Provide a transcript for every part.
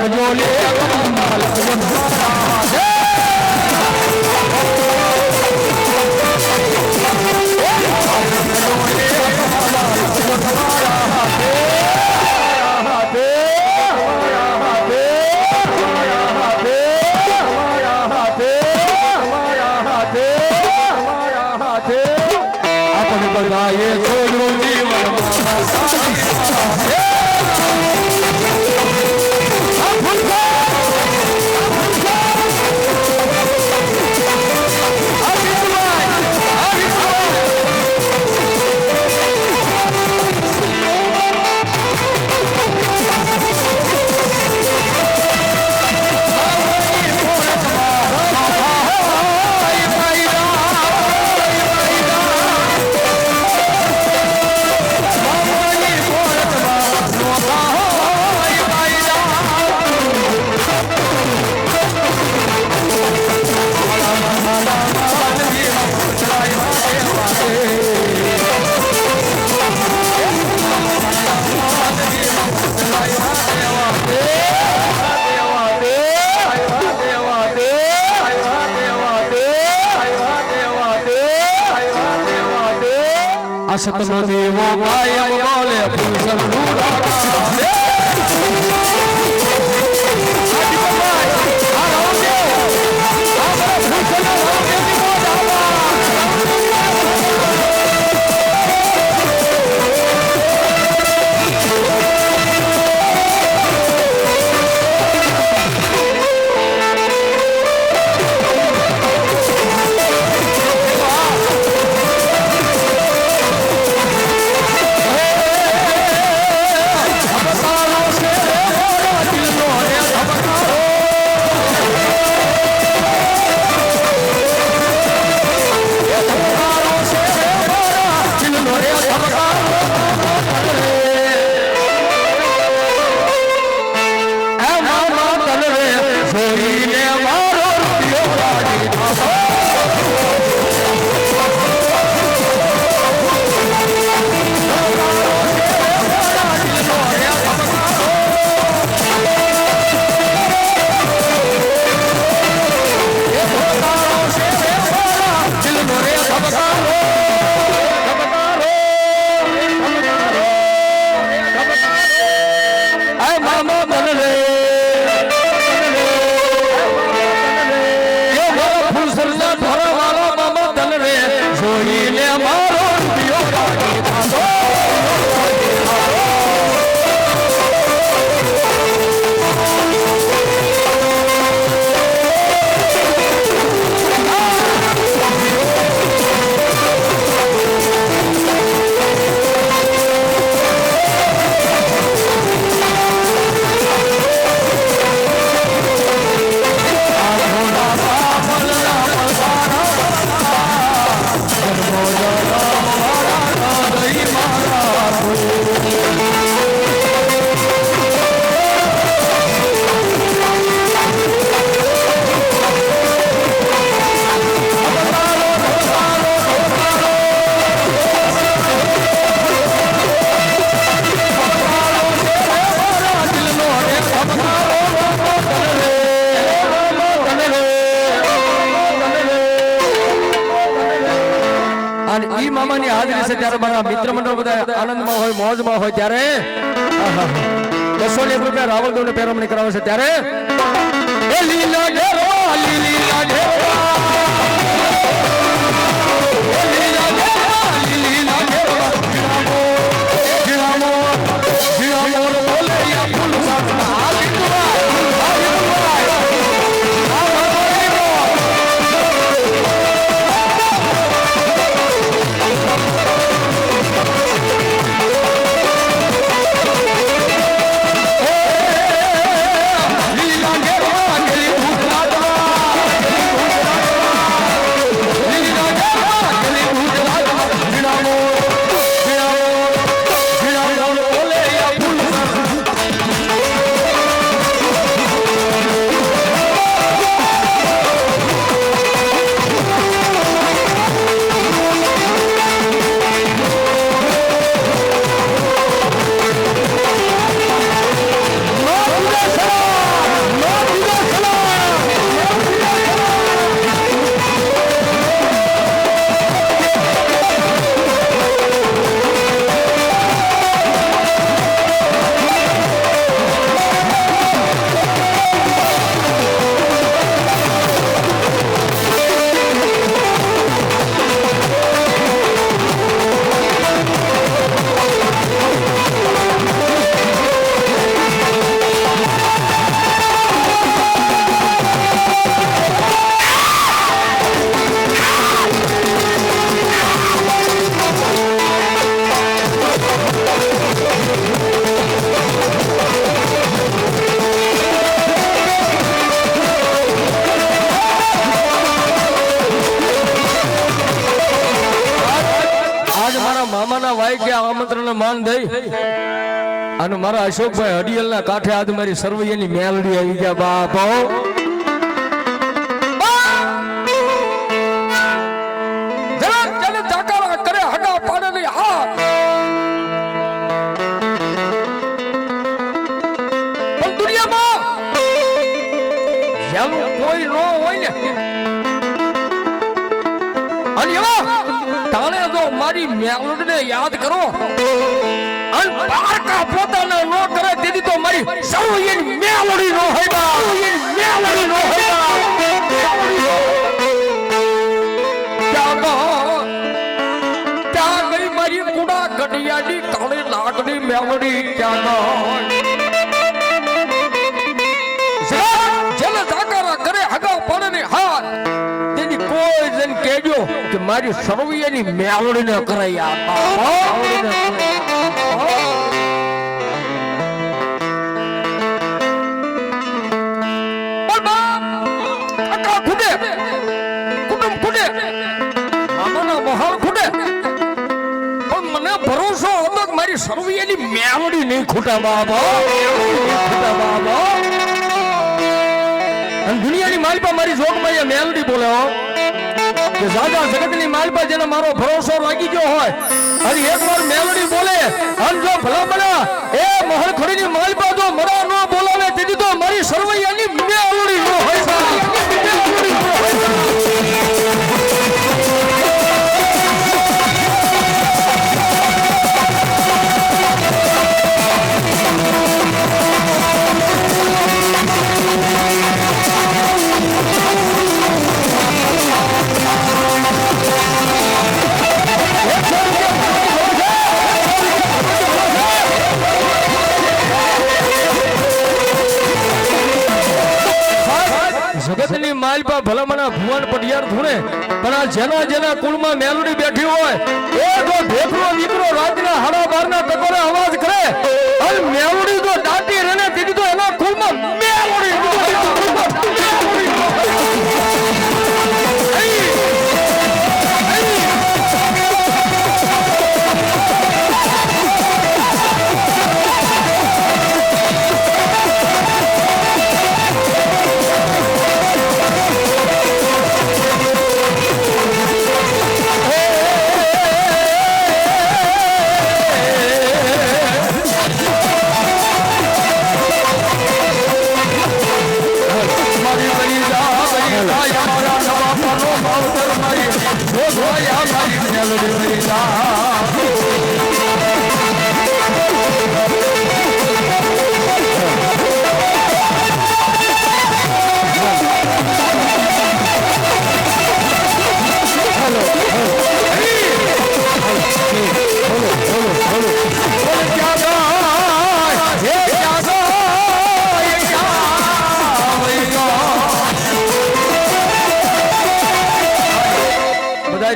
લખજો લે બધાએ છોડ્યું સતનો દેવો કાયમ બોલે ફૂલ ઈ મામાની હાજરી છે ત્યારે મારા મિત્ર મંડળ બધા આનંદમાં હોય મોજમાં હોય ત્યારે 200 રૂપિયા રાવલ દેવને પેરમણી કરાવે છે ત્યારે એ લીલા ઘેરવા લીલા ઘેરવા આમંત્રણ માન દઈ અને મારા અશોકભાઈ હડિયલ ના કાંઠે આજ મારી સરવૈયાની મેલડી આવી ગયા બાપો કોઈ નો હોય ને અને તાણે તો મારી મેલડીને યાદ કરો અને પારકા પોતાને નો કરે તેથી તો મારી સૌયની મેલડી નો હોય બા મેલડી નો હોય ત્યાં ગઈ મારી કુડા ગઢિયાની કાળી લાકડી મેલડી ત્યાં કેજો કે મારી સરવૈયાની મેલડી ન કરાય કુટુંબ ખૂટે મામાના મહાલ ખૂટે પણ મને ભરોસો હતો કે મારી સરવૈયાની મેલડી નહીં ખૂટા બાબા અને દુનિયાની માલપા મારી જોગમાં મેલડી બોલે કે રાજા જગતની માલપા જેને મારો ભરોસો લાગી ગયો હોય અને એકવાર મેલડી બોલે અને જો ભલા બના એ મહલ ખડીની માલપા જો મરા ન બોલાવે તેથી તો મારી સરવૈયાની મેલડી ન હોય જગતની માલપા ભલામણા ભુવન પટિયાર ધૂણે પણ આ જેના કુળમાં મેલડી બેઠી હોય એ જો ઢેકરો દીકરો રાતના 12:30 ના ટકોરે અવાજ કરે અને મેલડી તો દાટી રને તેથી તો એના કુળમાં મેલડી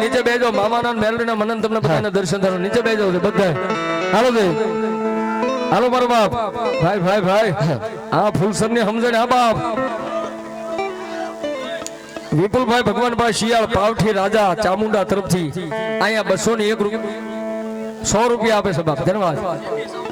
નીચે બેજો મામાના મેલડીના મનન તમને બધાને દર્શન થવાનું નીચે બેજો બધા હાલો દે હાલો મારો બાપ ભાઈ આ ફૂલસરની સમજણ હા બાપ વિપુલભાઈ ભગવાનભાઈ શિયાળ પાવઠી રાજા ચામુંડા તરફથી અહીંયા 201 રૂપિયા 100 રૂપિયા આપે છે બાપ ધન્યવાદ